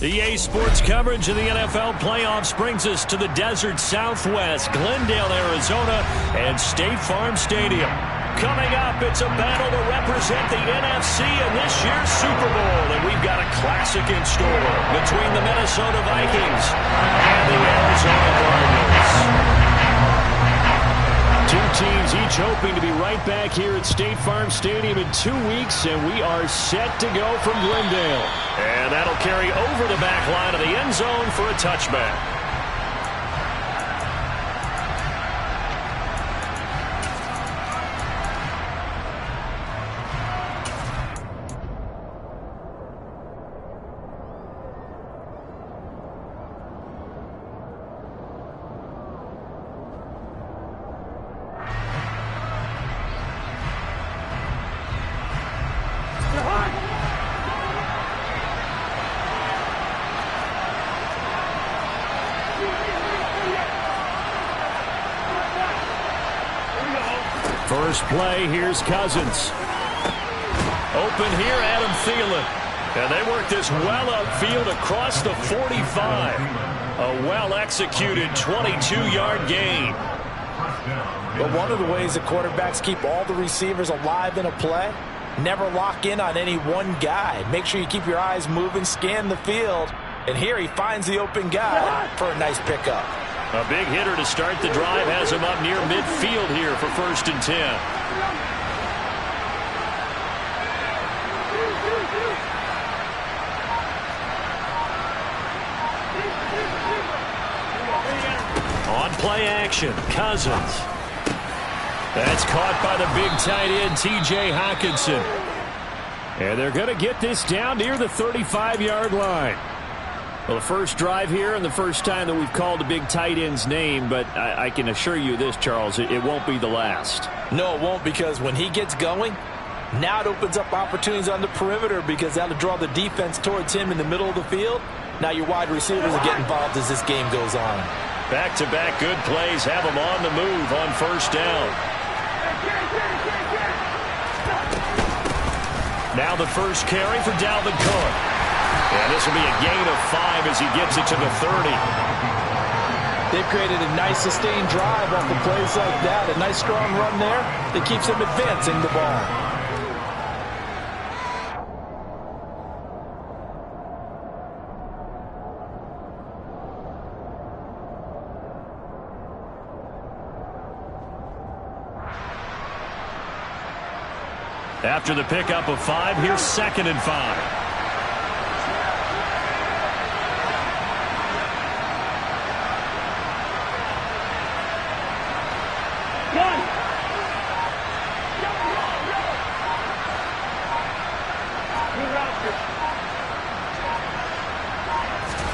EA Sports coverage of the NFL playoffs brings us to the desert Southwest, Glendale, Arizona, and State Farm Stadium. Coming up, it's a battle to represent the NFC in this year's Super Bowl, and we've got a classic in store between the Minnesota Vikings and the Arizona Cardinals. Two teams each hoping to be right back here at State Farm Stadium in 2 weeks, and we are set to go from Glendale. And that'll carry over the back line of the end zone for a touchback. First play, here's Cousins. Open here, Adam Thielen. And they work this well upfield across the 45. A well-executed 22-yard gain. But one of the ways the quarterbacks keep all the receivers alive in a play, never lock in on any one guy. Make sure you keep your eyes moving, scan the field. And here he finds the open guy for a nice pickup. A big hitter to start the drive has him up near midfield here for 1st and 10. On play action, Cousins. That's caught by the big tight end, T.J. Hockenson. And they're going to get this down near the 35-yard line. Well, the first drive here and the first time that we've called the big tight end's name, but I can assure you this, Charles, it won't be the last. No, it won't, because when he gets going, now it opens up opportunities on the perimeter because that'll draw the defense towards him in the middle of the field. Now your wide receivers will get involved as this game goes on. Back-to-back good plays have them on the move on 1st down. Now the first carry for Dalvin Cook. And this will be a gain of 5 as he gets it to the 30. They've created a nice sustained drive off of plays like that. A nice strong run there that keeps them advancing the ball. After the pickup of 5, here's 2nd and 5.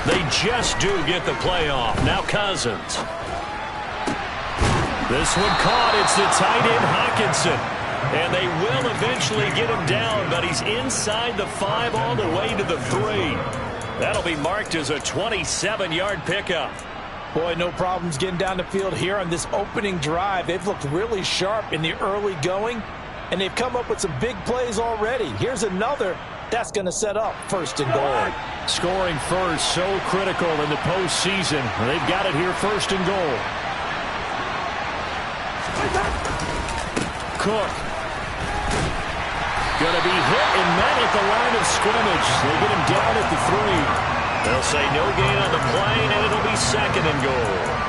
They just do get the play off. Now Cousins. This one caught. It's the tight end Hockenson. And they will eventually get him down, but he's inside the 5 all the way to the 3. That'll be marked as a 27-yard pickup. Boy, no problems getting down the field here on this opening drive. They've looked really sharp in the early going, and they've come up with some big plays already. Here's another. That's going to set up 1st and goal. Scoring first, so critical in the postseason. They've got it here, 1st and goal. Cook. Going to be hit and met at the line of scrimmage. They get him down at the 3. They'll say no gain on the play, and it'll be 2nd and goal.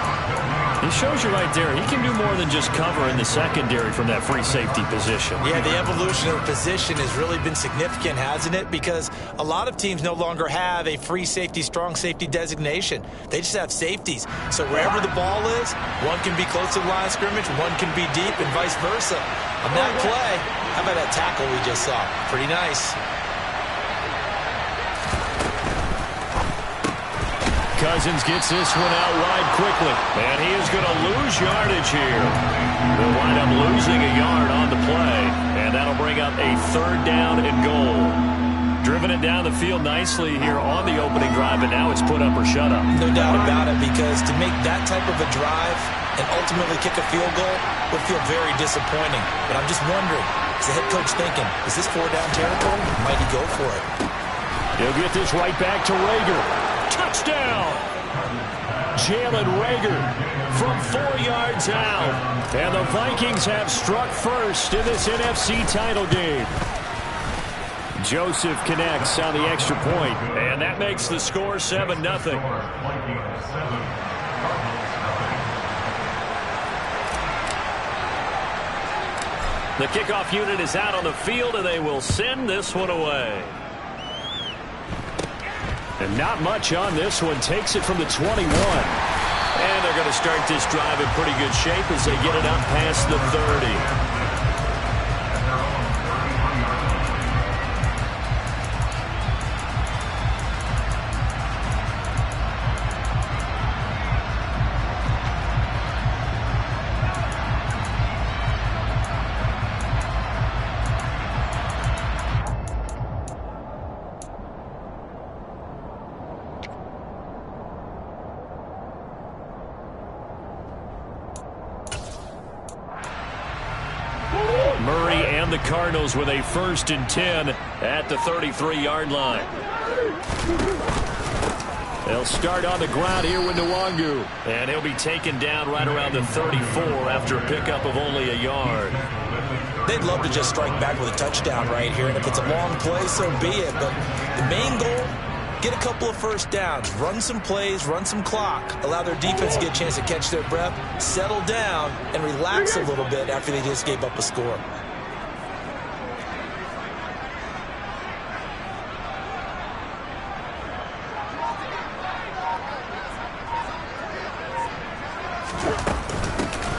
It shows you right there, he can do more than just cover in the secondary from that free safety position. Yeah, the evolution of the position has really been significant, hasn't it? Because a lot of teams no longer have a free safety, strong safety designation. They just have safeties. So wherever the ball is, one can be close to the line of scrimmage, one can be deep, and vice versa. On that play, how about that tackle we just saw? Pretty nice. Cousins gets this one out wide quickly, and he is going to lose yardage here. They'll wind up losing a yard on the play, and that'll bring up a 3rd down and goal. Driven it down the field nicely here on the opening drive, and now it's put up or shut up. No doubt about it, because to make that type of a drive and ultimately kick a field goal would feel very disappointing. But I'm just wondering, is the head coach thinking, is this 4-down territory? Might he go for it? He'll get this right back to Rager. Touchdown! Jalen Rager from 4 yards out. And the Vikings have struck first in this NFC title game. Joseph connects on the extra point, and that makes the score 7-0. The kickoff unit is out on the field, and they will send this one away. And not much on this one. Takes it from the 21. And they're going to start this drive in pretty good shape as they get it up past the 30. The Cardinals with a 1st and 10 at the 33-yard line. They'll start on the ground here with Nwangu, and he'll be taken down right around the 34 after a pickup of only a yard. They'd love to just strike back with a touchdown right here, and if it's a long play, so be it. But the main goal, get a couple of first downs, run some plays, run some clock, allow their defense to get a chance to catch their breath, settle down, and relax a little bit after they just gave up a score.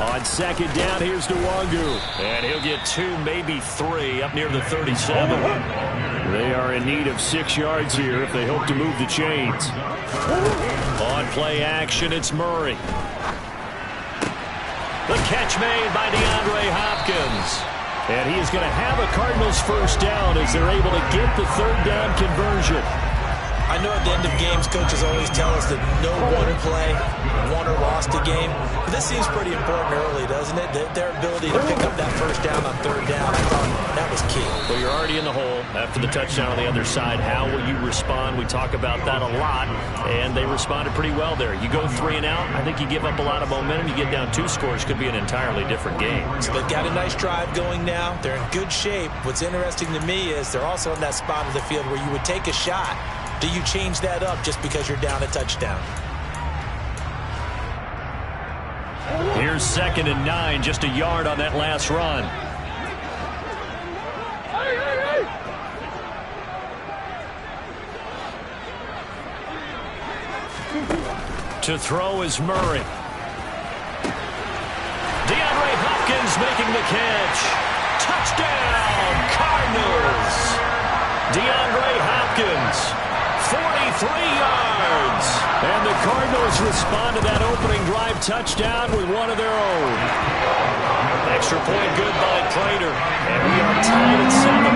On 2nd down, here's Nwangu. And he'll get 2, maybe 3, up near the 37. They are in need of 6 yards here if they hope to move the chains. On play action, it's Murray. The catch made by DeAndre Hopkins. And he is going to have a Cardinals 1st down as they're able to get the 3rd down conversion. I know at the end of games, coaches always tell us that no one play won or lost a game. But this seems pretty important early, doesn't it? Their ability to pick up that 1st down on 3rd down, I thought that was key. Well, you're already in the hole after the touchdown on the other side. How will you respond? We talk about that a lot, and they responded pretty well there. You go 3 and out, I think you give up a lot of momentum. You get down 2 scores, could be an entirely different game. So they've got a nice drive going now. They're in good shape. What's interesting to me is they're also in that spot of the field where you would take a shot. Do you change that up just because you're down a touchdown? Here's 2nd and 9, just a yard on that last run. To throw is Murray. DeAndre Hopkins making the catch. Touchdown, Cardinals. DeAndre Hopkins. 43 yards. And the Cardinals respond to that opening drive touchdown with one of their own. Extra point good by Prater. And we are tied at 7.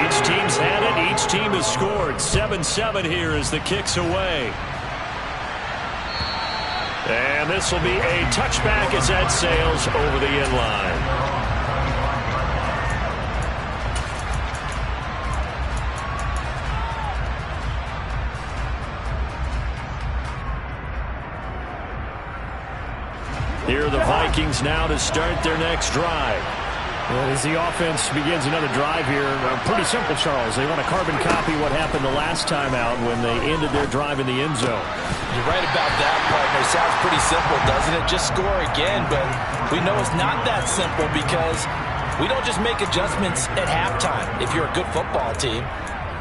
Each team's had it. Each team has scored. 7-7 here as the kick's away. And this will be a touchback as that sails over the end line. Here are the Vikings now to start their next drive. Well, as the offense begins another drive here, pretty simple, Charles. They want to carbon copy what happened the last time out when they ended their drive in the end zone. You're right about that, partner. Sounds pretty simple, doesn't it? Just score again, but we know it's not that simple because we don't just make adjustments at halftime. If you're a good football team,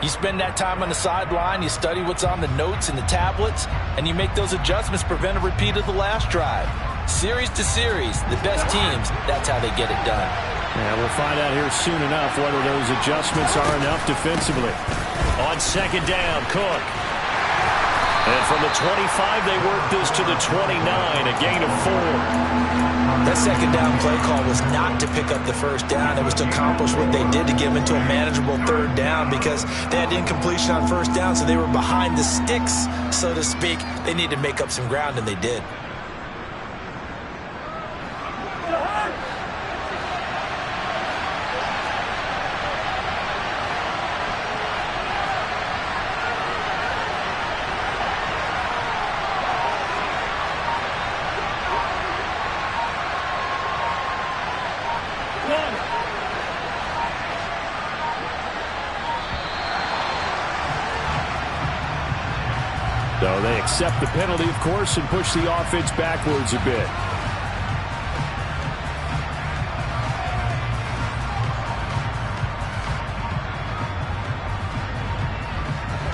you spend that time on the sideline, you study what's on the notes and the tablets, and you make those adjustments, prevent a repeat of the last drive. Series to series, the best teams, that's how they get it done. Yeah, we'll find out here soon enough whether those adjustments are enough defensively. On 2nd down, Cook. And from the 25, they work this to the 29, a gain of 4. That 2nd down play call was not to pick up the 1st down. It was to accomplish what they did to get them into a manageable 3rd down because they had incompletion on 1st down, so they were behind the sticks, so to speak. They needed to make up some ground, and they did. So they accept the penalty, of course, and push the offense backwards a bit.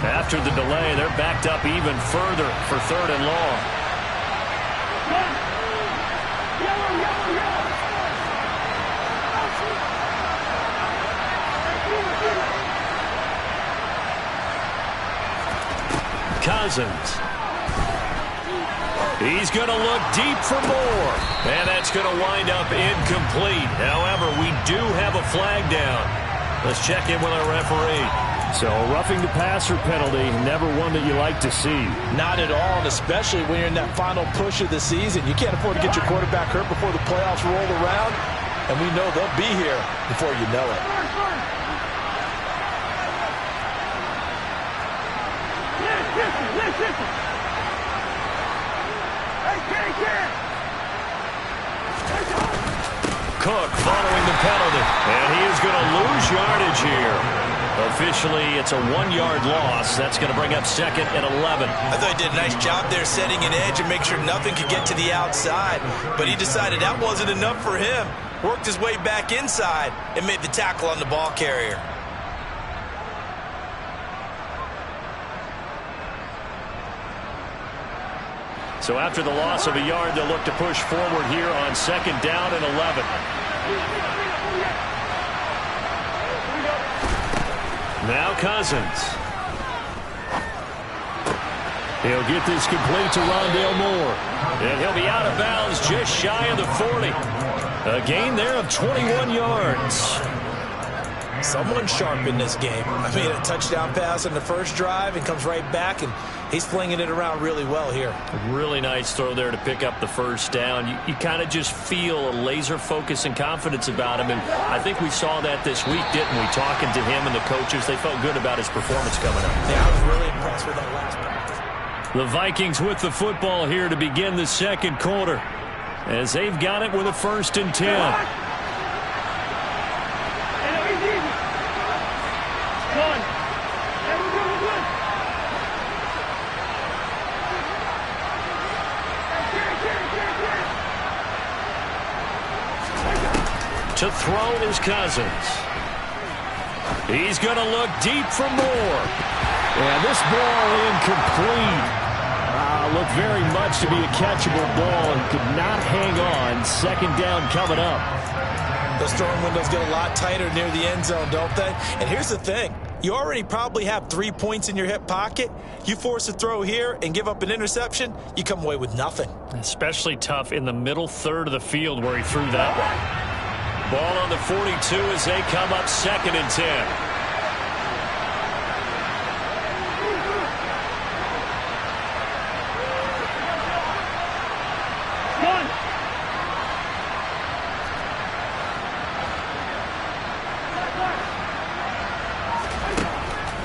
After the delay, they're backed up even further for 3rd and long. Cousins. He's going to look deep for more. And that's going to wind up incomplete. However, we do have a flag down. Let's check in with our referee. So roughing the passer penalty, never one that you like to see. Not at all, and especially when you're in that final push of the season. You can't afford to get your quarterback hurt before the playoffs roll around, and we know they'll be here before you know it. Cook following the penalty, and he is going to lose yardage here. Officially, it's a 1-yard loss. That's going to bring up 2nd and 11. I thought he did a nice job there setting an edge and make sure nothing could get to the outside. But he decided that wasn't enough for him. Worked his way back inside and made the tackle on the ball carrier. So after the loss of a yard, they'll look to push forward here on 2nd down and 11. Now Cousins. He'll get this complete to Rondale Moore. And he'll be out of bounds just shy of the 40. A gain there of 21 yards. Someone sharp in this game. I mean, a touchdown pass on the first drive and comes right back, and he's flinging it around really well here. A really nice throw there to pick up the first down. You kind of just feel a laser focus and confidence about him, and I think we saw that this week, didn't we? Talking to him and the coaches, they felt good about his performance coming up. Yeah, I was really impressed with that last practice. The Vikings with the football here to begin the 2nd quarter, as they've got it with a 1st and 10. To throw is Cousins. He's going to look deep for more. And this ball incomplete. Looked very much to be a catchable ball and could not hang on. 2nd down coming up. Those throwing windows get a lot tighter near the end zone, don't they? And here's the thing. You already probably have 3 points in your hip pocket. You force a throw here and give up an interception, you come away with nothing. Especially tough in the middle 3rd of the field where he threw that one. Ball on the 42 as they come up 2nd and 10.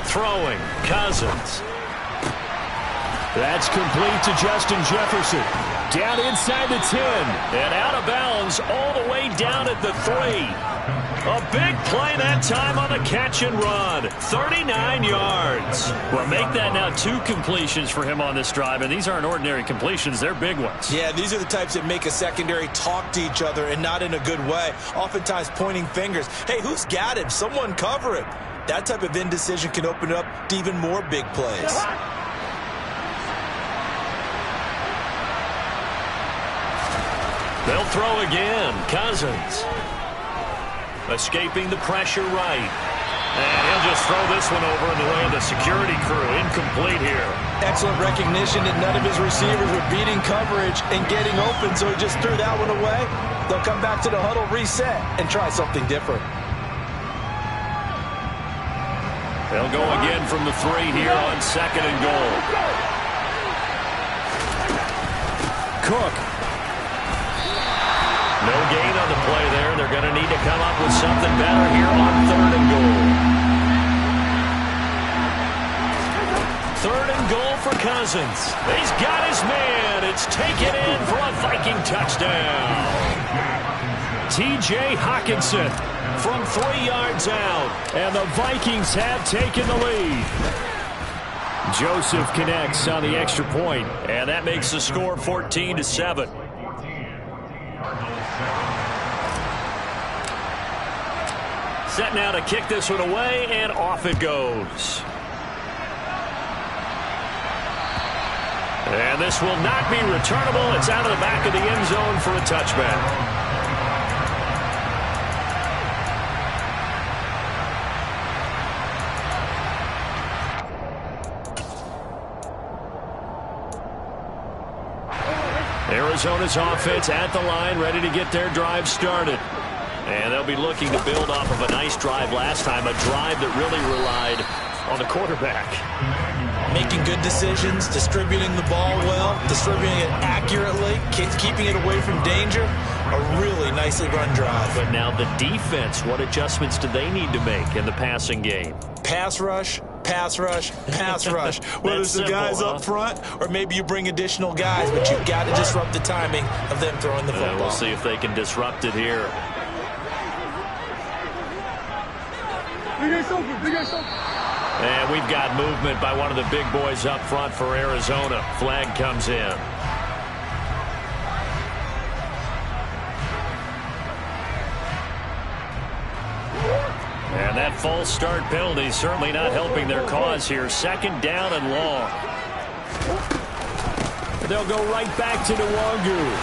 Throwing, Cousins. That's complete to Justin Jefferson. Down inside the 10. And out of bounds all the way down at the 3. A big play that time on the catch and run. 39 yards. Well, make that now 2 completions for him on this drive. And these aren't ordinary completions. They're big ones. Yeah, these are the types that make a secondary talk to each other and not in a good way. Oftentimes pointing fingers. Hey, who's got him? Someone cover him. That type of indecision can open up to even more big plays. They'll throw again. Cousins. Escaping the pressure right. And he'll just throw this one over in the way of the security crew. Incomplete here. Excellent recognition that none of his receivers were beating coverage and getting open, so he just threw that one away. They'll come back to the huddle, reset, and try something different. They'll go again from the 3 here on 2nd and goal. Cook. No gain on the play there. They're going to need to come up with something better here on 3rd and goal. 3rd and goal for Cousins. He's got his man. It's taken in for a Viking touchdown. T.J. Hockenson from 3 yards out. And the Vikings have taken the lead. Joseph connects on the extra point, and that makes the score 14-7. Set now to kick this one away, and off it goes. And this will not be returnable. It's out of the back of the end zone for a touchback. Arizona's offense at the line, ready to get their drive started. And they'll be looking to build off of a nice drive last time, a drive that really relied on the quarterback. Making good decisions, distributing the ball well, distributing it accurately, keeping it away from danger. A really nicely run drive. But now the defense, what adjustments do they need to make in the passing game? Pass rush, pass rush, pass rush. Whether it's the guys up front or maybe you bring additional guys, but you've got to disrupt the timing of them throwing the football. We'll see if they can disrupt it here. And we've got movement by one of the big boys up front for Arizona. Flag comes in. And that false start penalty certainly not helping their cause here. Second down and long. They'll go right back to Nwangu.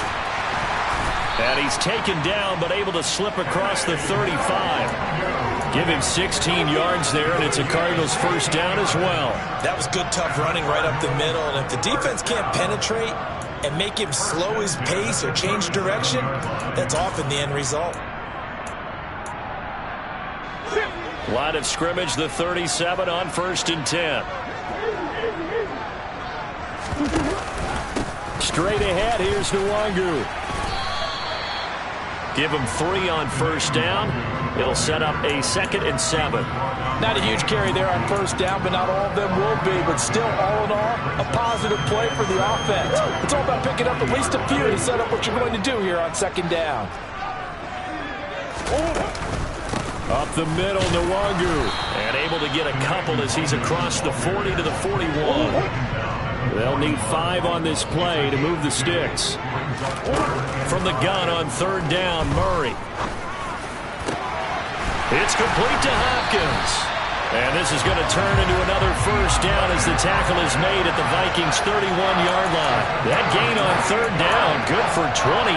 And he's taken down but able to slip across the 35. Give him 16 yards there, and it's a Cardinals first down as well. That was good, tough running right up the middle. And if the defense can't penetrate and make him slow his pace or change direction, that's often the end result. Line of scrimmage, the 37 on 1st and 10. Straight ahead, here's Nwangu. Give him 3 on first down. It'll set up a 2nd and 7. Not a huge carry there on first down, but not all of them will be. But still, all in all, a positive play for the offense. It's all about picking up at least a few to set up what you're going to do here on 2nd down. Up the middle, Nwangu. And able to get a couple as he's across the 40 to the 41. They'll need 5 on this play to move the sticks. From the gun on 3rd down, Murray. It's complete to Hopkins. And this is going to turn into another first down as the tackle is made at the Vikings' 31-yard line. That gain on 3rd down, good for 28.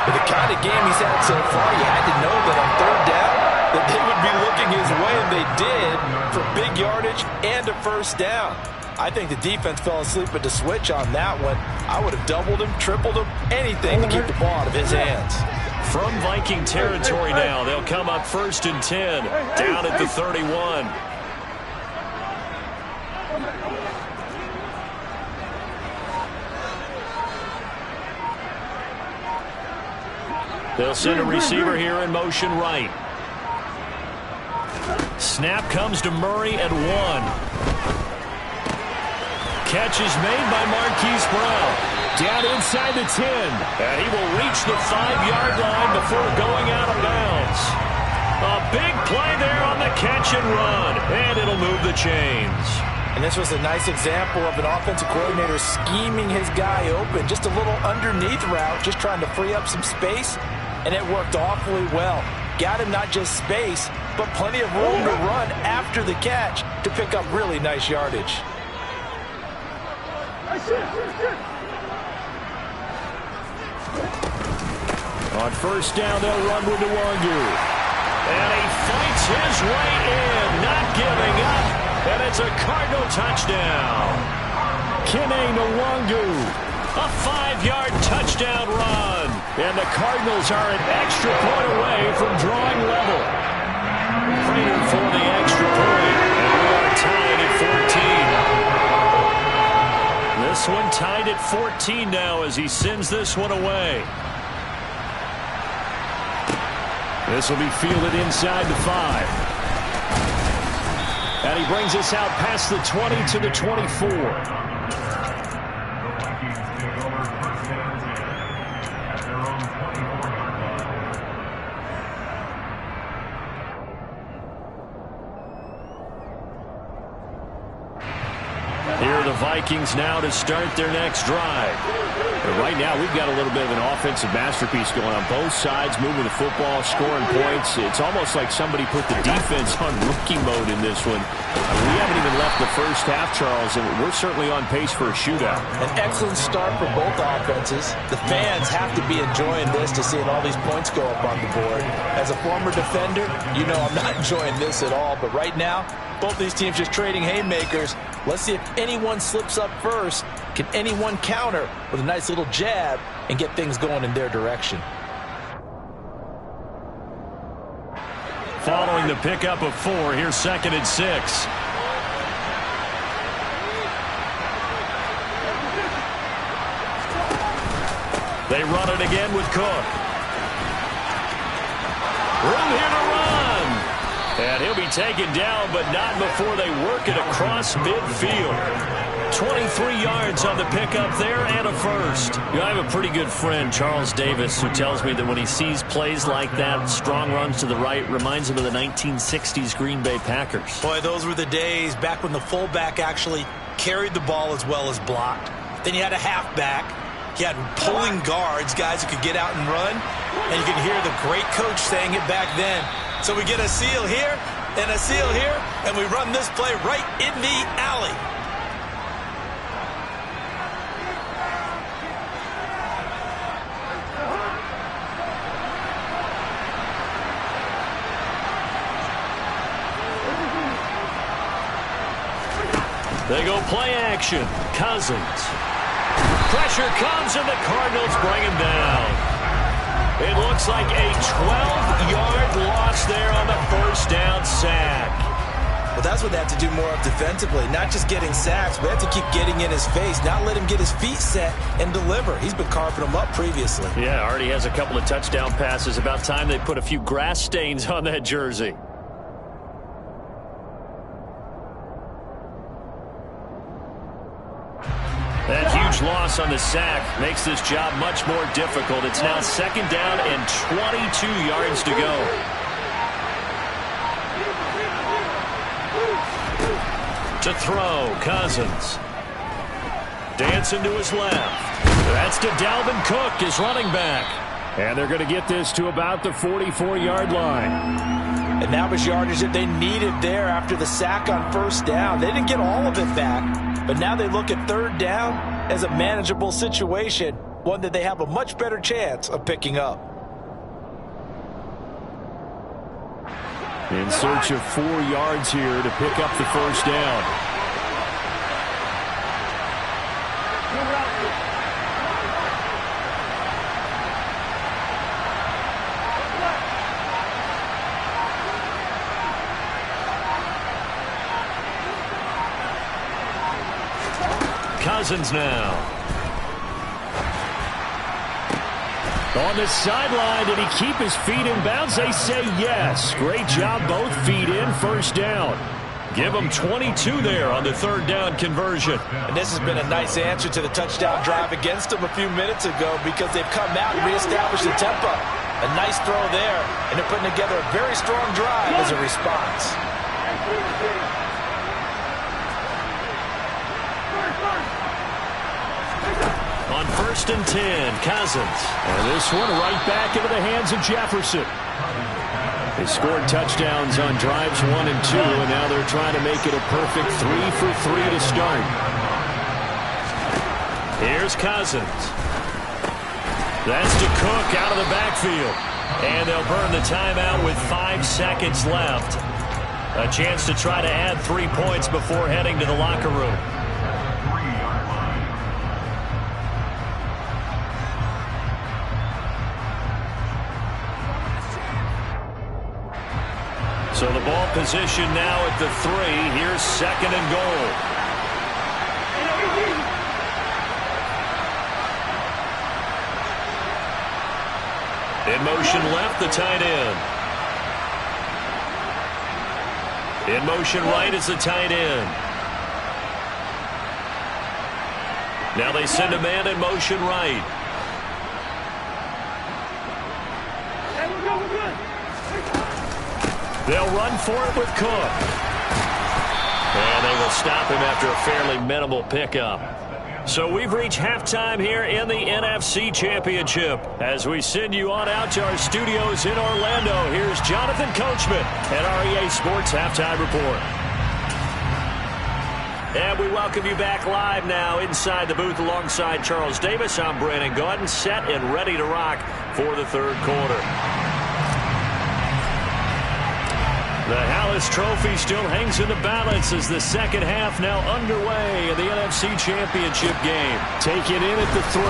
With the kind of game he's had so far, you had to know that on 3rd down that they would be looking his way, and they did, for big yardage and a first down. I think the defense fell asleep at the switch on that one. I would have doubled him, tripled him, anything to keep the ball out of his hands. From Viking territory now, they'll come up 1st and 10, down at the 31. They'll send a receiver here in motion right. Snap comes to Murray at 1. Catch is made by Marquise Brown. Down inside the 10. And he will reach the 5-yard line before going out of bounds. A big play there on the catch and run. And it'll move the chains. And this was a nice example of an offensive coordinator scheming his guy open. Just a little underneath route, just trying to free up some space. And it worked awfully well. Got him not just space, but plenty of room to run after the catch to pick up really nice yardage. On first down, they'll run with Nwangu. And he fights his way in, not giving up. And it's a Cardinal touchdown. Kene Nwangu, a 5-yard touchdown run. And the Cardinals are an extra point away from drawing level. Prater for the extra point. And we are tied at 14. This one tied at 14 now as he sends this one away. This will be fielded inside the 5. And he brings us out past the 20 to the 24. Here are the Vikings now to start their next drive. But right now, we've got a little bit of an offensive masterpiece going on both sides, moving the football, scoring points. It's almost like somebody put the defense on rookie mode in this one. We haven't even left the first half, Charles, and we're certainly on pace for a shootout. An excellent start for both offenses. The fans have to be enjoying this to seeing all these points go up on the board. As a former defender, you know I'm not enjoying this at all. But right now, both these teams just trading haymakers. Let's see if anyone slips up first. Can anyone counter with a nice little jab and get things going in their direction? Following the pickup of 4, here's 2nd and 6. They run it again with Cook. Room here to run. And he'll be taken down, but not before they work it across midfield. 23 yards on the pickup there and a first. You know, I have a pretty good friend, Charles Davis, who tells me that when he sees plays like that, strong runs to the right, reminds him of the 1960s Green Bay Packers. Boy, those were the days back when the fullback actually carried the ball as well as blocked. Then you had a halfback. You had pulling guards, guys who could get out and run. And you can hear the great coach saying it back then. So we get a seal here and a seal here, and we run this play right in the alley. They go play action. Cousins. Pressure comes, and the Cardinals bring him down. It looks like a 12-yard loss there on the first down sack. Well, that's what they have to do more of defensively. Not just getting sacks, but they have to keep getting in his face. Not let him get his feet set and deliver. He's been carving them up previously. Yeah, already has a couple of touchdown passes. About time they put a few grass stains on that jersey. That huge loss on the sack makes this job much more difficult. It's now 2nd down and 22 yards to go. To throw, Cousins. Dancing to his left. That's to Dalvin Cook, his running back. And they're going to get this to about the 44-yard line. And that was yardage that they needed there after the sack on first down. They didn't get all of it back. But now they look at 3rd down as a manageable situation, one that they have a much better chance of picking up. In search of 4 yards here to pick up the first down. Cousins now. On the sideline, did he keep his feet in bounds? They say yes. Great job, both feet in, first down. Give them 22 there on the 3rd down conversion. And this has been a nice answer to the touchdown drive against them a few minutes ago because they've come out and reestablished the tempo. A nice throw there, and they're putting together a very strong drive as a response. On 1st and 10, Cousins. And this one right back into the hands of Jefferson. They scored touchdowns on drives 1 and 2, and now they're trying to make it a perfect 3 for 3 to start. Here's Cousins. That's to Cook out of the backfield. And they'll burn the timeout with 5 seconds left. A chance to try to add 3 points before heading to the locker room. So the ball position now at the 3. Here's 2nd and goal. In motion left, the tight end. In motion right is the tight end. Now they send a man in motion right. We're good. 'They'll run for it with Cook. And they will stop him after a fairly minimal pickup. So we've reached halftime here in the NFC Championship. As we send you on out to our studios in Orlando, here's Jonathan Coachman at REA Sports Halftime Report. And we welcome you back live now inside the booth alongside Charles Davis. I'm Brandon Gaudin, set and ready to rock for the third quarter. The Hallis Trophy still hangs in the balance as the second half now underway in the NFC Championship game. Taken in at the 3.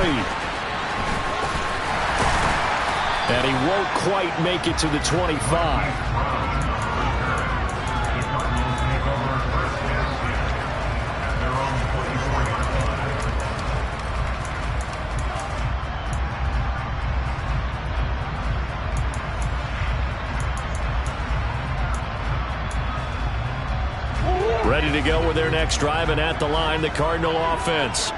And he won't quite make it to the 25. Ready to go with their next drive, and at the line, the Cardinal offense.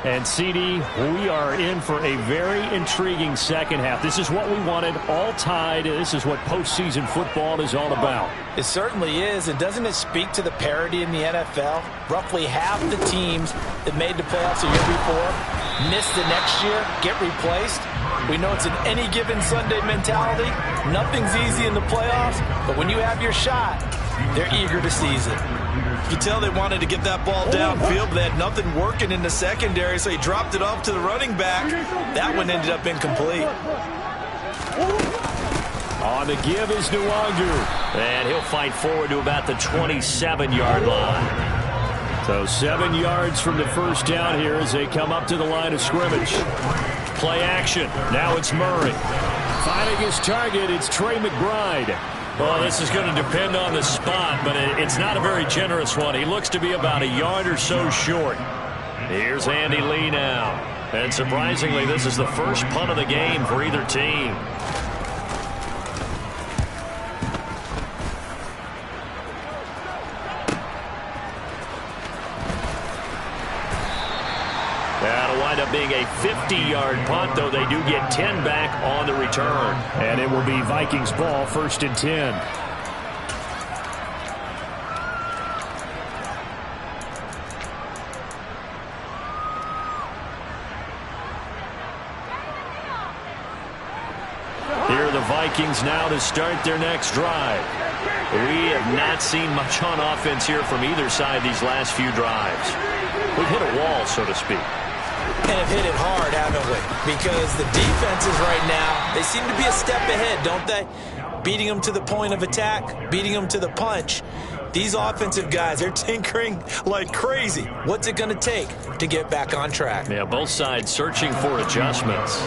And, CD, we are in for a very intriguing second half. This is what we wanted, all tied. This is what postseason football is all about. It certainly is. And doesn't it speak to the parity in the NFL? Roughly half the teams that made the playoffs the year before miss the next year, get replaced. We know it's an any given Sunday mentality. Nothing's easy in the playoffs, but when you have your shot, they're eager to seize it. You can tell they wanted to get that ball downfield, but they had nothing working in the secondary, so he dropped it off to the running back. That one ended up incomplete. On the give is Nwangu, and he'll fight forward to about the 27-yard line. So 7 yards from the first down here as they come up to the line of scrimmage. Play action. Now it's Murray. Finding his target, it's Trey McBride. Well, this is going to depend on the spot, but it's not a very generous one. He looks to be about a yard or so short. Here's Andy Lee now. And surprisingly, this is the first punt of the game for either team. That'll wind up being a 50-yard punt, though they do get 10 back on the return. And it will be Vikings ball, 1st and 10. Here are the Vikings now to start their next drive. We have not seen much on offense here from either side these last few drives. We've hit a wall, so to speak. And have hit it hard, haven't we? Because the defenses right now, they seem to be a step ahead, don't they? Beating them to the point of attack, beating them to the punch. These offensive guys, they're tinkering like crazy. What's it going to take to get back on track? Yeah, both sides searching for adjustments.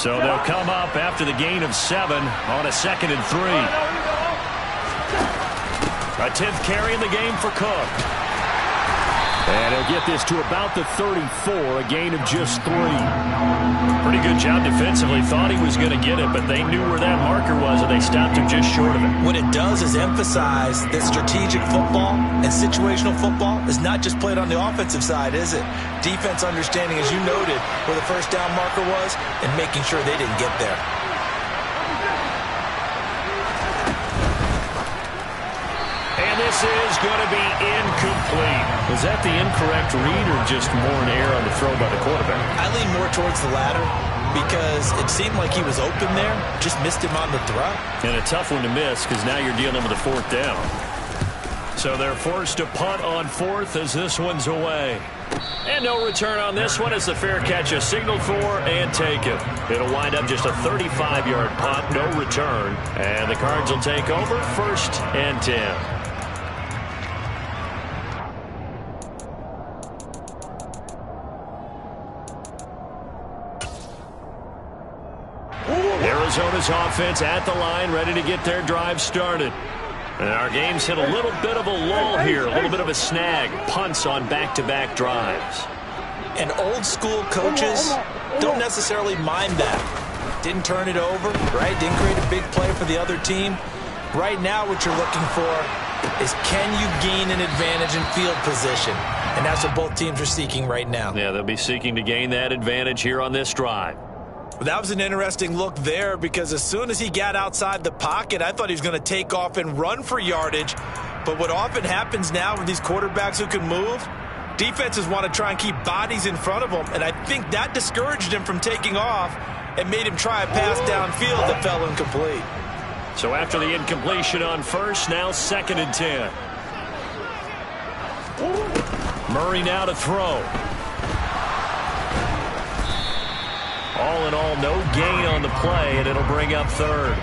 So they'll come up after the gain of 7 on a 2nd and 3. A 10th carry in the game for Cook. And he'll get this to about the 34, a gain of just 3. Pretty good job defensively. Thought he was going to get it, but they knew where that marker was, and they stopped him just short of it. What it does is emphasize that strategic football and situational football is not just played on the offensive side, is it? Defense understanding, as you noted, where the first down marker was and making sure they didn't get there. This is going to be incomplete. Was that the incorrect read or just more an error on the throw by the quarterback? I lean more towards the latter because it seemed like he was open there, just missed him on the throw. And a tough one to miss because now you're dealing with a 4th down. So they're forced to punt on 4th as this one's away. And no return on this one as the fair catch is signaled for and taken. It'll wind up just a 35-yard punt, no return. And the Cards will take over, 1st and 10. Arizona's offense at the line, ready to get their drive started. And our game's hit a little bit of a lull here, a little bit of a snag. Punts on back-to-back drives. And old-school coaches don't necessarily mind that. Didn't turn it over, right? Didn't create a big play for the other team. Right now what you're looking for is can you gain an advantage in field position? And that's what both teams are seeking right now. Yeah, they'll be seeking to gain that advantage here on this drive. Well, that was an interesting look there because as soon as he got outside the pocket, I thought he was going to take off and run for yardage. But what often happens now with these quarterbacks who can move, defenses want to try and keep bodies in front of them, and I think that discouraged him from taking off and made him try a pass downfield that fell incomplete. So after the incompletion on first, now 2nd and 10. Murray now to throw. All in all, no gain on the play, and it'll bring up 3rd.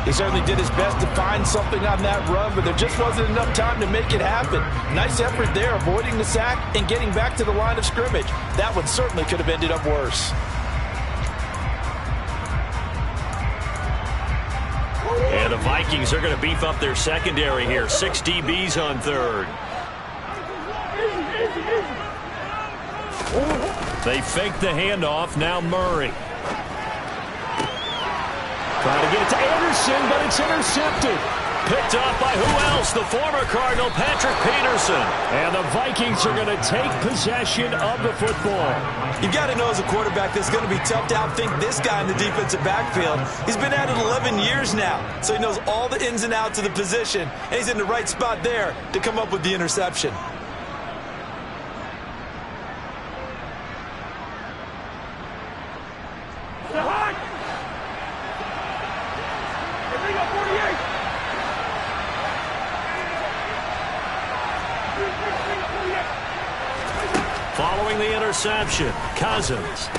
He certainly did his best to find something on that run, but there just wasn't enough time to make it happen. Nice effort there, avoiding the sack and getting back to the line of scrimmage. That one certainly could have ended up worse. And the Vikings are going to beef up their secondary here. 6 DBs on 3rd. They fake the handoff. Now Murray. Trying to get it to Anderson, but it's intercepted. Picked up by who else? The former Cardinal, Patrick Peterson. And the Vikings are going to take possession of the football. You've got to know as a quarterback that it's going to be tough to outthink this guy in the defensive backfield. He's been at it 11 years now, so he knows all the ins and outs of the position, and he's in the right spot there to come up with the interception. Following the interception, Cousins.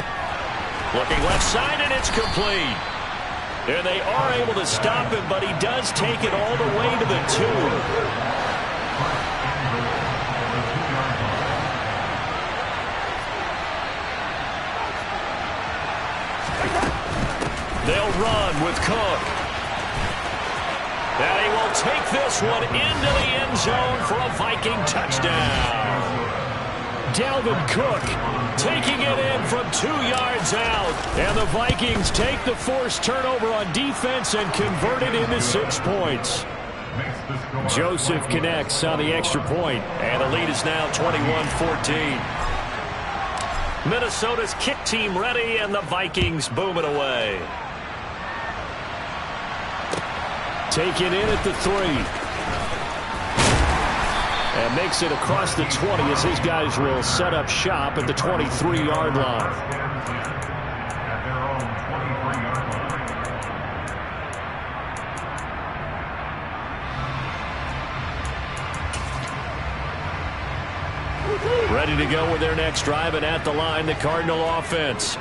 Looking left side, and it's complete. And they are able to stop him, but he does take it all the way to the 2. They'll run with Cook. And he will take this one into the end zone for a Viking touchdown. Dalvin Cook taking it in from 2 yards out. And the Vikings take the forced turnover on defense and convert it into 6 points. Joseph connects on the extra point, and the lead is now 21-14. Minnesota's kick team ready, and the Vikings boom it away. Taken in at the 3. And makes it across the 20 as his guys will set up shop at the 23-yard line. Ready to go with their next drive, and at the line, the Cardinal offense.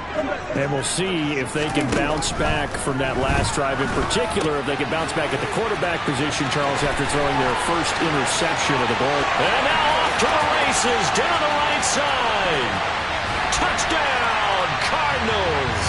And we'll see if they can bounce back from that last drive, in particular if they can bounce back at the quarterback position, Charles, after throwing their first interception of the ball. And now off to the races, down the right side. Touchdown, Cardinals.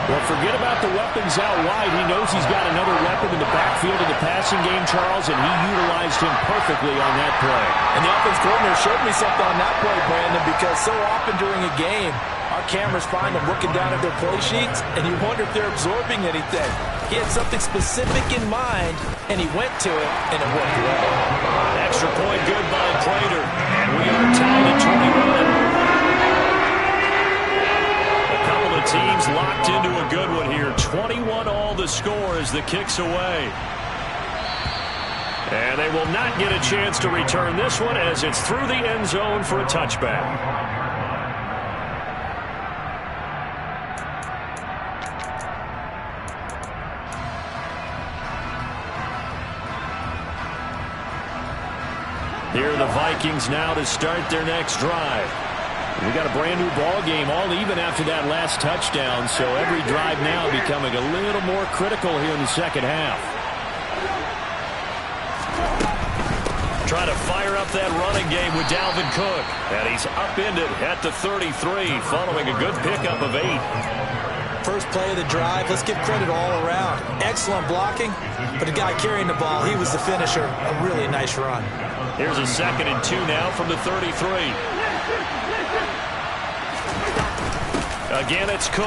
Well, forget about the weapons out wide. He knows he's got another weapon in the backfield of the passing game, Charles, and he utilized him perfectly on that play. And the offense coordinator showed me something on that play, Brandon, because so often during a game, our cameras find them looking down at their play sheets, and you wonder if they're absorbing anything. He had something specific in mind, and he went to it, and it worked well. Extra point good by Prater, and we are tied at 21. Teams locked into a good one here. 21 all the score as the kick's away. And they will not get a chance to return this one as it's through the end zone for a touchback. Here are the Vikings now to start their next drive. We got a brand new ball game, all even after that last touchdown, so every drive now becoming a little more critical here in the second half. Trying to fire up that running game with Dalvin Cook, and he's upended at the 33 following a good pickup of 8. First play of the drive, let's give credit all around. Excellent blocking, but the guy carrying the ball, he was the finisher. A really nice run. Here's a 2nd and 2 now from the 33. Again, it's Cook.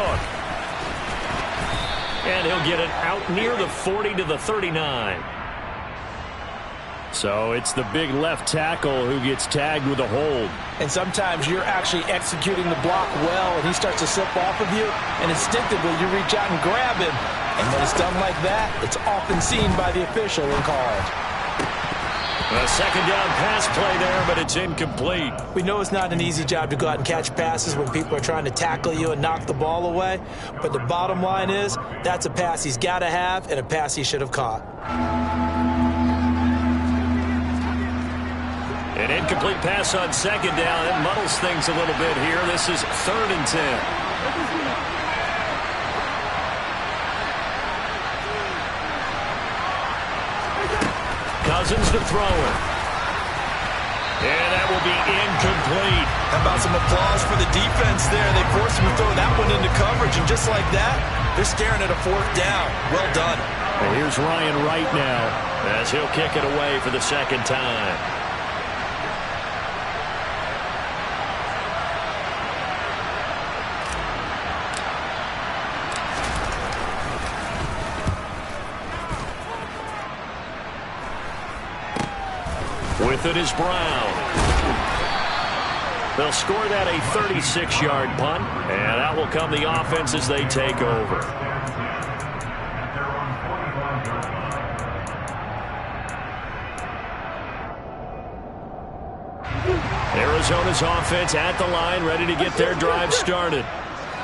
And he'll get it out near the 40 to the 39. So it's the big left tackle who gets tagged with a hold. And sometimes you're actually executing the block well, and he starts to slip off of you, and instinctively you reach out and grab him. And when it's done like that, it's often seen by the official and called. A second down pass play there, but it's incomplete. We know it's not an easy job to go out and catch passes when people are trying to tackle you and knock the ball away. But the bottom line is, that's a pass he's got to have and a pass he should have caught. An incomplete pass on second down. It muddles things a little bit here. This is 3rd and 10. Cousins to throw it. And that will be incomplete. How about some applause for the defense there? They forced him to throw that one into coverage, and just like that, they're staring at a 4th down. Well done. And here's Ryan Wright now as he'll kick it away for the second time. With it is Brown. They'll score that a 36-yard punt, and that will come the offense as they take over. Arizona's offense at the line, ready to get their drive started.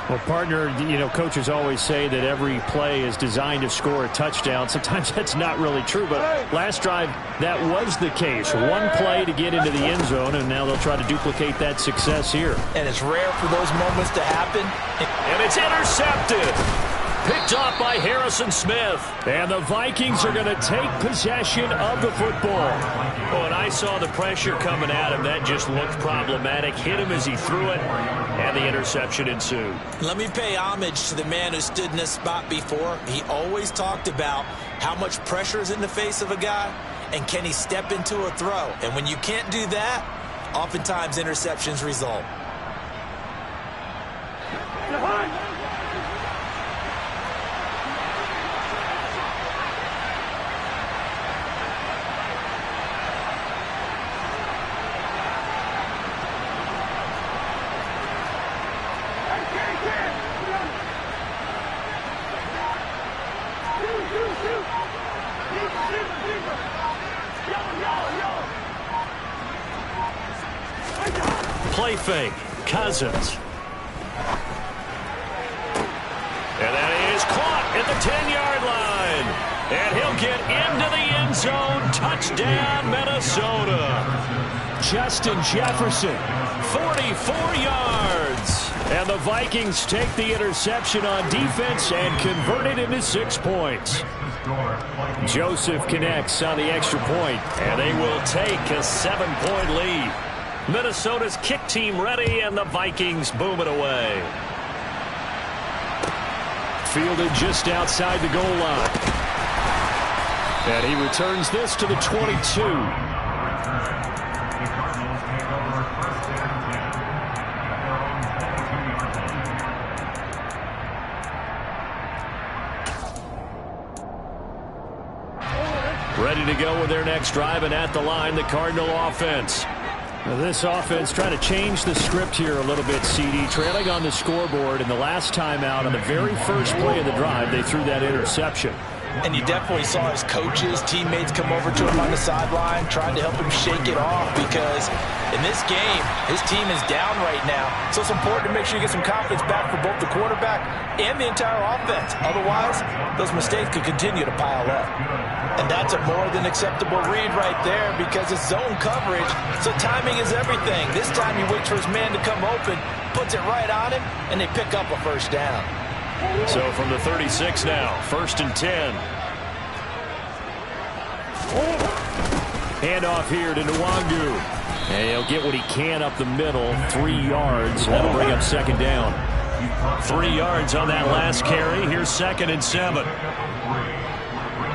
Well, partner, coaches always say that every play is designed to score a touchdown. Sometimes that's not really true, but last drive, that was the case. One play to get into the end zone, and now they'll try to duplicate that success here. And it's rare for those moments to happen. And it's intercepted. Picked off by Harrison Smith. And the Vikings are going to take possession of the football. Oh, and I saw the pressure coming at him. That just looked problematic. Hit him as he threw it, and the interception ensued. Let me pay homage to the man who stood in this spot before. He always talked about how much pressure is in the face of a guy, and can he step into a throw. And when you can't do that, oftentimes interceptions result. Play fake. Cousins. And that is caught at the 10-yard line. And he'll get into the end zone. Touchdown, Minnesota. Justin Jefferson, 44 yards. And the Vikings take the interception on defense and convert it into 6 points. Joseph connects on the extra point, and they will take a 7-point lead. Minnesota's kick team ready, and the Vikings boom it away. Fielded just outside the goal line. And he returns this to the 22. Ready to go with their next drive, and at the line, the Cardinal offense. Now this offense trying to change the script here a little bit, CD. Trailing on the scoreboard, and the last time out on the very first play of the drive, they threw that interception. And you definitely saw his coaches, teammates come over to him on the sideline, trying to help him shake it off, because in this game, his team is down right now. So it's important to make sure you get some confidence back for both the quarterback and the entire offense. Otherwise, those mistakes could continue to pile up. And that's a more than acceptable read right there, because it's zone coverage, so timing is everything. This time he waits for his man to come open, puts it right on him, and they pick up a first down. So from the 36 now, 1st and 10. Handoff here to Nwangu. And he'll get what he can up the middle, 3 yards. That'll bring up 2nd down. 3 yards on that last carry. Here's 2nd and 7.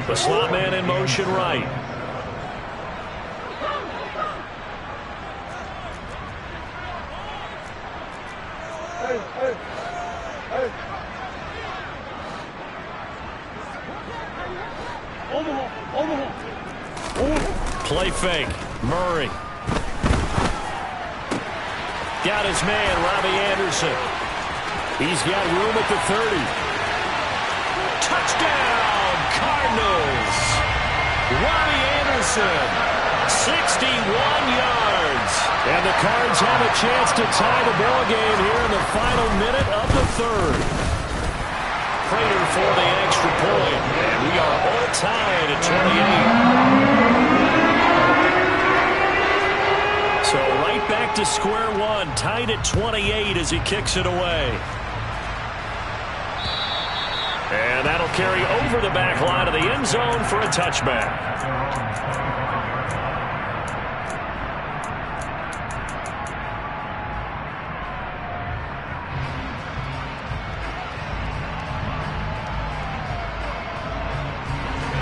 The slot man in motion right. Play fake. Murray. Got his man, Robbie Anderson. He's got room at the 30. Touchdown, Cardinals. Robbie Anderson, 61 yards. And the Cards have a chance to tie the ball game here in the final minute of the third. Prater for the extra point. And we are all tied at 28. So right back to square one, tied at 28 as he kicks it away. And that'll carry over the back line of the end zone for a touchback.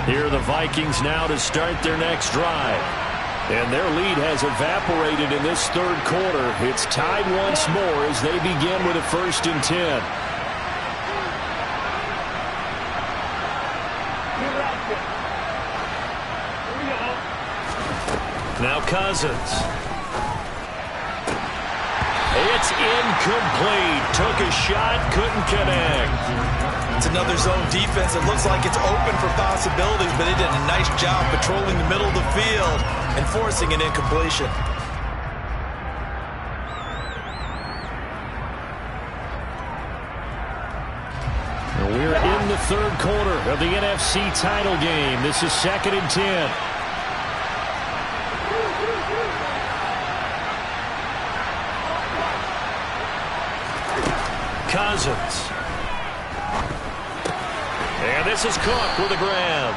Here are the Vikings now to start their next drive. And their lead has evaporated in this third quarter. It's tied once more as they begin with a 1st and 10. Now Cousins. It's incomplete. Took a shot, couldn't connect. It's another zone defense. It looks like it's open for possibilities, but they did a nice job patrolling the middle of the field and forcing an incompletion. We're in the third quarter of the NFC title game. This is 2nd and 10. Cousins. And this is Cook with a grab.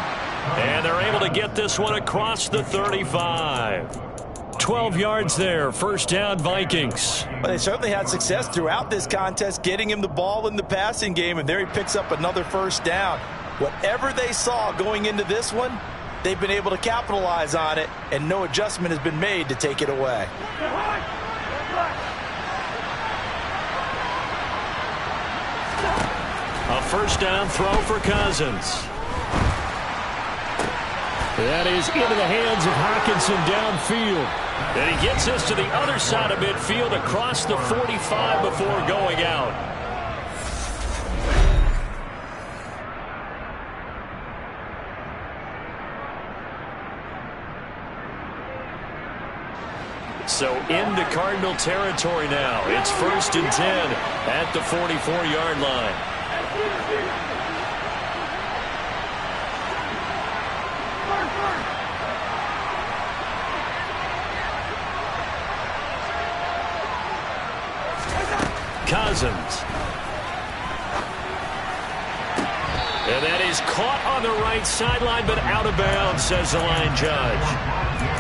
And they're able to get this one across the 35. 12 yards there. 1st down, Vikings. Well, they certainly had success throughout this contest, getting him the ball in the passing game, and there he picks up another 1st down. Whatever they saw going into this one, they've been able to capitalize on it, and no adjustment has been made to take it away. A 1st down throw for Cousins. That is into the hands of Hockenson downfield. And he gets this to the other side of midfield across the 45 before going out. So into Cardinal territory now. It's 1st and 10 at the 44-yard line. Cousins. And that is caught on the right sideline, but out of bounds, says the line judge.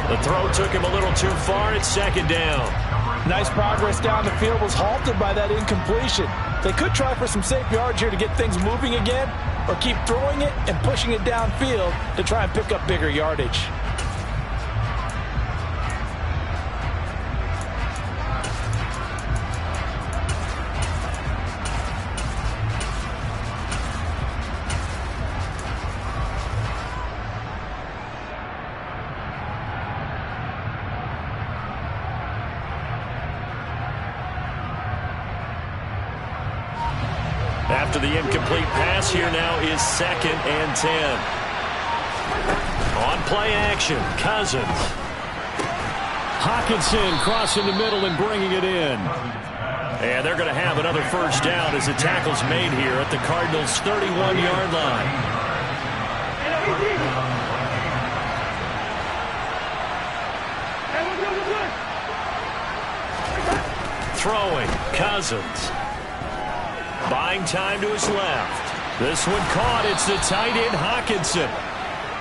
The throw took him a little too far. It's 2nd down. Nice progress down the field, was halted by that incompletion. They could try for some safe yards here to get things moving again, or keep throwing it and pushing it downfield to try and pick up bigger yardage. After the incomplete pass, here now is 2nd and 10. On play action, Cousins. Hockenson crossing the middle and bringing it in. And they're going to have another 1st down as the tackle's made here at the Cardinals' 31-yard line. Throwing, Cousins. Buying time to his left. This one caught. It's the tight end, Hockenson.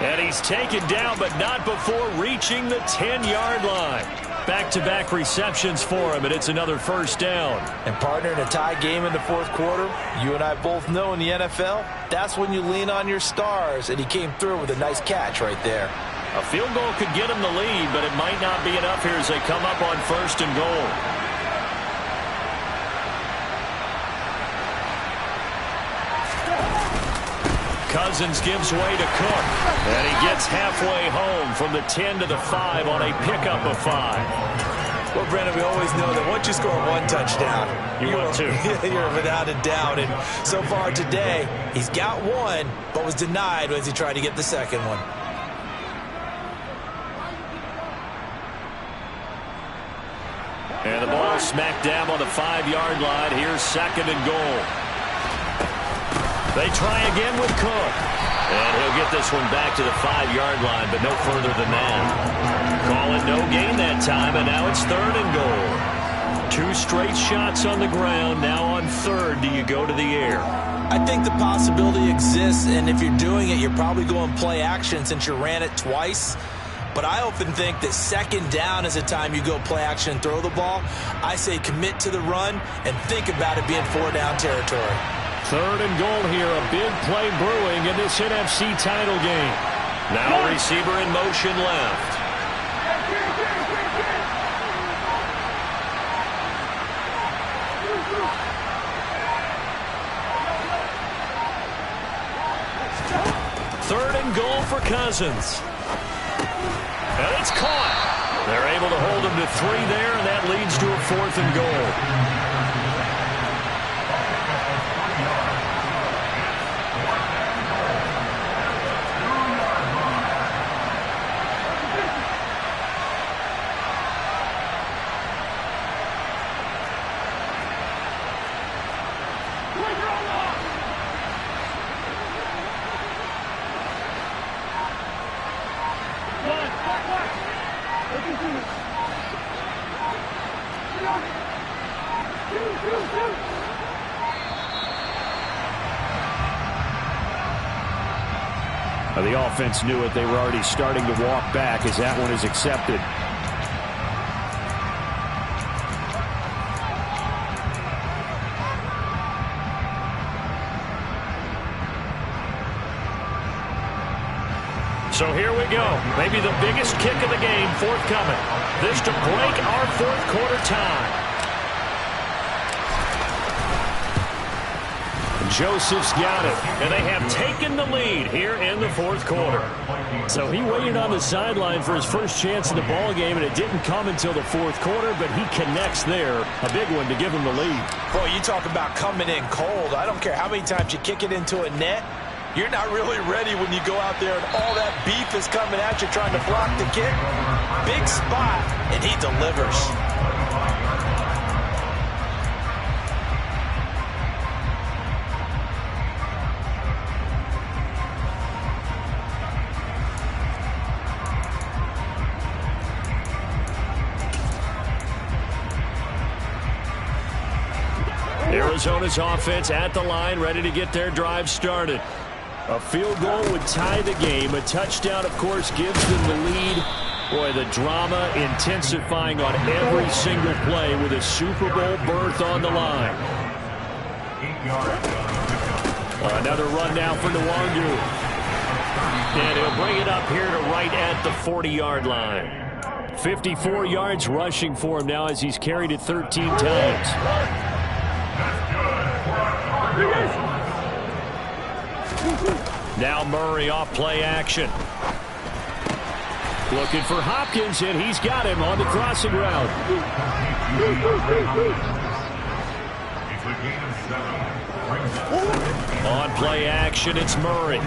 And he's taken down, but not before reaching the 10-yard line. Back-to-back receptions for him, and it's another 1st down. And partner, in a tie game in the 4th quarter, you and I both know in the NFL, that's when you lean on your stars, and he came through with a nice catch right there. A field goal could get him the lead, but it might not be enough here as they come up on 1st and goal. Cousins gives way to Cook. And he gets halfway home from the 10 to the 5 on a pickup of 5. Well, Brandon, we always know that once you score one touchdown, want two. You're without a doubt. And so far today, he's got one, but was denied as he tried to get the second one. And the ball smacked down on the 5-yard line. Here's 2nd and goal. They try again with Cook. And he'll get this one back to the 5-yard line, but no further than that. Call it no gain that time, and now it's 3rd and goal. 2 straight shots on the ground. Now on 3rd, do you go to the air? I think the possibility exists, and if you're doing it, you're probably going play action since you ran it twice. But I often think that 2nd down is a time you go play action and throw the ball. I say commit to the run and think about it being 4-down territory. 3rd and goal here. A big play brewing in this NFC title game. Now receiver in motion left. Third and goal for Cousins. And it's caught. They're able to hold him to 3 there, and that leads to a 4th and goal. The offense knew it. They were already starting to walk back as that one is accepted. So here we go. Maybe the biggest kick of the game forthcoming. This to break our 4th quarter tie. Joseph's got it, and they have taken the lead here in the 4th quarter. So he waited on the sideline for his first chance in the ball game, and it didn't come until the 4th quarter, but he connects there. A big one to give him the lead. Boy, you talk about coming in cold. I don't care how many times you kick it into a net. You're not really ready when you go out there and all that beef is coming at you trying to block the kick. Big spot, and he delivers. Arizona's offense at the line, ready to get their drive started. A field goal would tie the game. A touchdown, of course, gives them the lead. Boy, the drama intensifying on every single play with a Super Bowl berth on the line. Another run now for Nwangu. And he'll bring it up here to right at the 40-yard line. 54 yards rushing for him now as he's carried it 13 times. Now Murray off play action. Looking for Hopkins, and he's got him on the crossing route. On play action, it's Murray.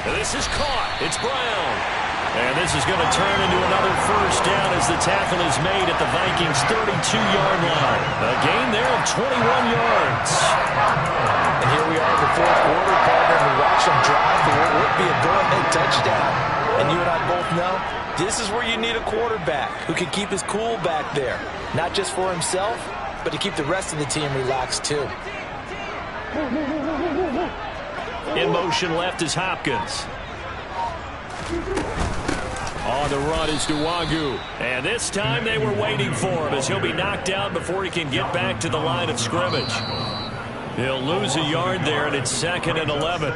And this is caught. It's Brown. And this is going to turn into another first down as the tackle is made at the Vikings' 32-yard line. A gain there of 21 yards. And here we are in the 4th quarter, partner, and we watch them drive for what would be a go-ahead touchdown. And you and I both know this is where you need a quarterback who can keep his cool back there. Not just for himself, but to keep the rest of the team relaxed too. In motion left is Hopkins. On the run is Nwangu. And this time they were waiting for him as he'll be knocked down before he can get back to the line of scrimmage. He'll lose a yard there, and it's 2nd and 11.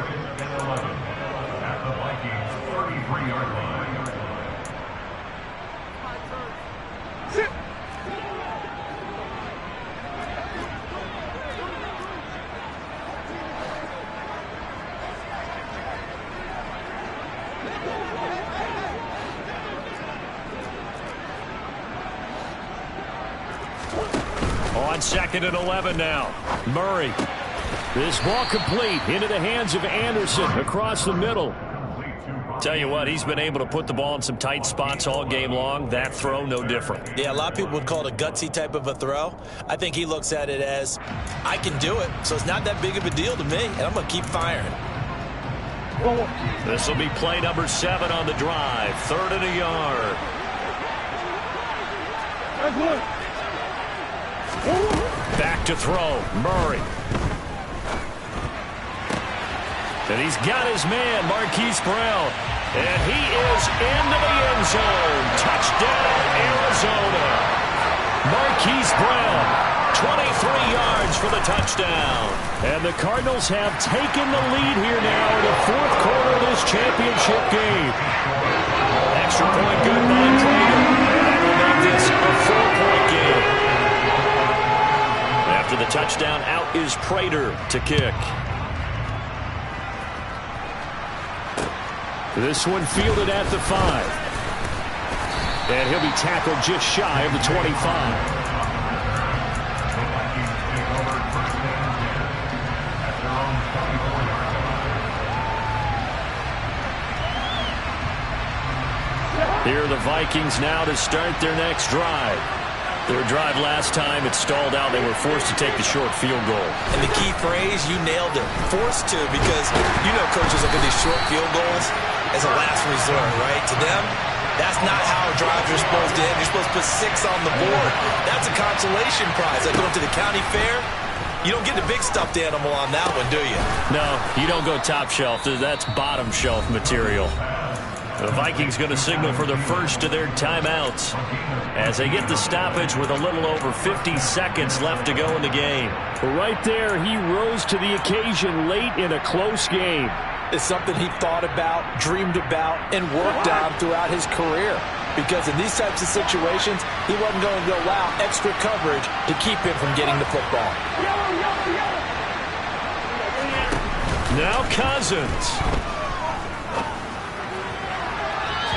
On 2nd and 11 now. Murray. This ball complete into the hands of Anderson across the middle. Tell you what, he's been able to put the ball in some tight spots all game long. That throw, no different. Yeah, a lot of people would call it a gutsy type of a throw. I think he looks at it as, I can do it, so it's not that big of a deal to me, and I'm going to keep firing. This will be play number 7 on the drive. 3rd and a yard. Back to throw. Murray. And he's got his man, Marquise Brown. And he is into the end zone. Touchdown, Arizona. Marquise Brown, 23 yards for the touchdown. And the Cardinals have taken the lead here now in the 4th quarter of this championship game. Extra point good by Prater. And that will make this a 4-point game. After the touchdown, out is Prater to kick. This one fielded at the 5. And he'll be tackled just shy of the 25. Here are the Vikings now to start their next drive. Their drive last time, it stalled out. They were forced to take the short field goal. And the key phrase, you nailed it. Forced to, because you know coaches look at these short field goals as a last resort, right? To them, that's not how drives are supposed to end. You're supposed to put 6 on the board. That's a consolation prize. Like going to the county fair, you don't get the big stuffed animal on that one, do you? No, you don't go top shelf. That's bottom shelf material. The Vikings going to signal for the first of their timeouts as they get the stoppage with a little over 50 seconds left to go in the game. Right there, he rose to the occasion late in a close game. It's something he thought about, dreamed about, and worked on throughout his career. Because in these types of situations, he wasn't going to allow extra coverage to keep him from getting the football. Now Cousins.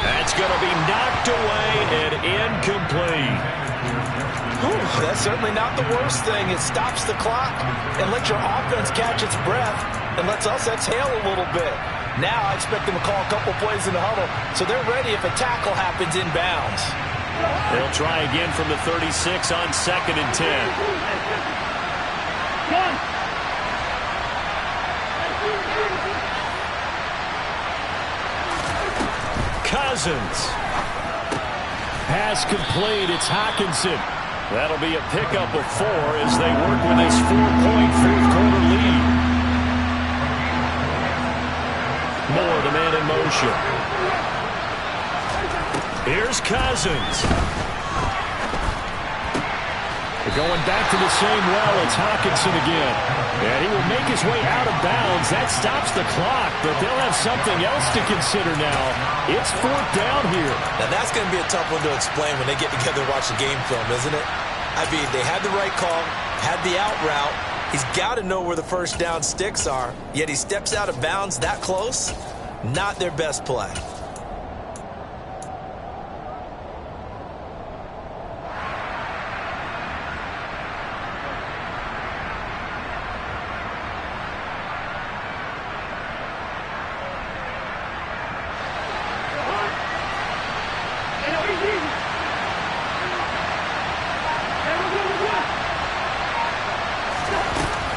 That's going to be knocked away and incomplete. That's certainly not the worst thing. It stops the clock and lets your offense catch its breath and lets us exhale a little bit. Now I expect them to call a couple plays in the huddle so they're ready if a tackle happens inbounds. They'll try again from the 36 on 2nd and 10. Cousins. Pass complete. It's Hockenson. That'll be a pickup of 4 as they work with this 4-point 4th quarter lead. Moore, the man in motion. Here's Cousins. They're going back to the same well. It's Hockenson again. And he will make his way out of bounds. That stops the clock, but they'll have something else to consider now. It's 4th down here. Now that's going to be a tough one to explain when they get together and watch the game film, isn't it? I mean, they had the right call, had the out route. He's got to know where the first down sticks are, yet he steps out of bounds that close. Not their best play.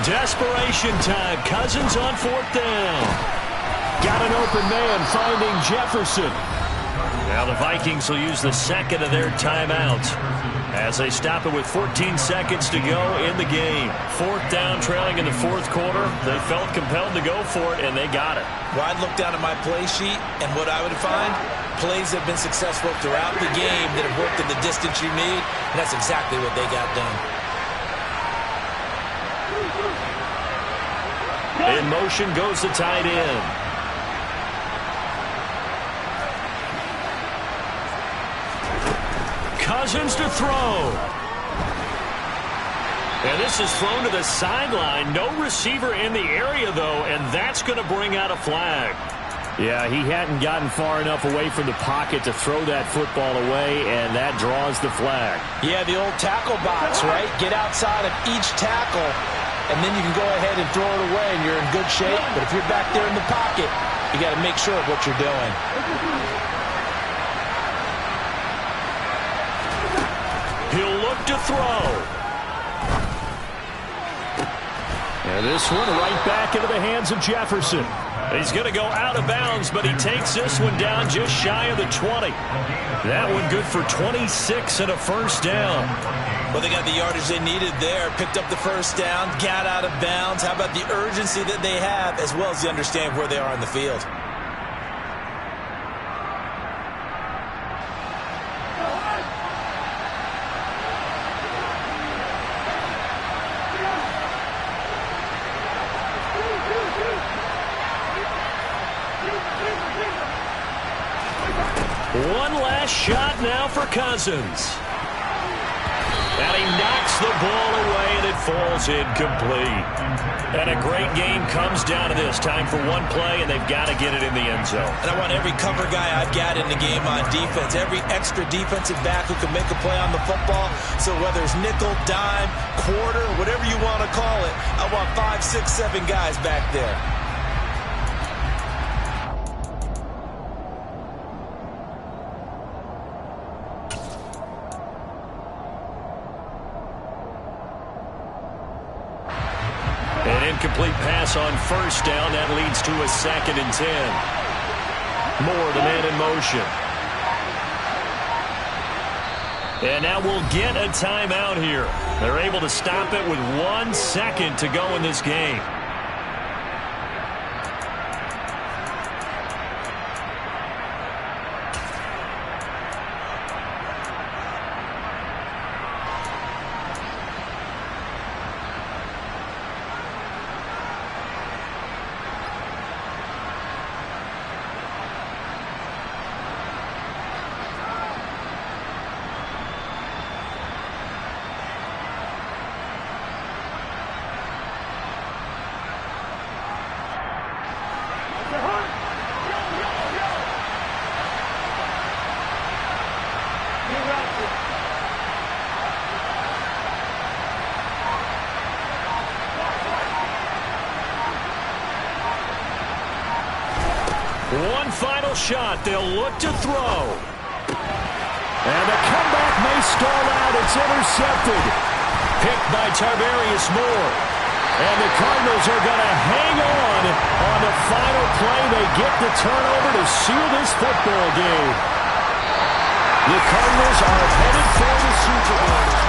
Desperation time. Cousins on 4th down. Got an open man finding Jefferson. Now the Vikings will use the 2nd of their timeouts as they stop it with 14 seconds to go in the game. 4th down, trailing in the 4th quarter. They felt compelled to go for it, and they got it. Well, I'd look down at my play sheet, and what I would find, plays that have been successful throughout the game that have worked in the distance you need, and that's exactly what they got done. In motion goes the tight end. Cousins to throw. And this is thrown to the sideline. No receiver in the area, though, and that's going to bring out a flag. Yeah, he hadn't gotten far enough away from the pocket to throw that football away, and that draws the flag. Yeah, the old tackle box, right? Get outside of each tackle, and then you can go ahead and throw it away, and you're in good shape. But if you're back there in the pocket, you got to make sure of what you're doing. He'll look to throw. And this one right back into the hands of Jefferson. He's going to go out of bounds, but he takes this one down just shy of the 20. That one good for 26 and a first down. Well, they got the yardage they needed there, picked up the first down, got out of bounds. How about the urgency that they have, as well as the understanding where they are in the field? One last shot now for Cousins. And he knocks the ball away, and it falls incomplete. And a great game comes down to this. Time for one play, and they've got to get it in the end zone. And I want every cover guy I've got in the game on defense, every extra defensive back who can make a play on the football. So whether it's nickel, dime, quarter, whatever you want to call it, I want 5, 6, 7 guys back there. Incomplete pass on first down. That leads to a 2nd and 10. Moore, the man in motion. And now we'll get a timeout here. They're able to stop it with 1 second to go in this game. One final shot. They'll look to throw. And the comeback may stall out. It's intercepted. Picked by Tarvarius Moore. And the Cardinals are going to hang on the final play. They get the turnover to seal this football game. The Cardinals are headed for the Super Bowl.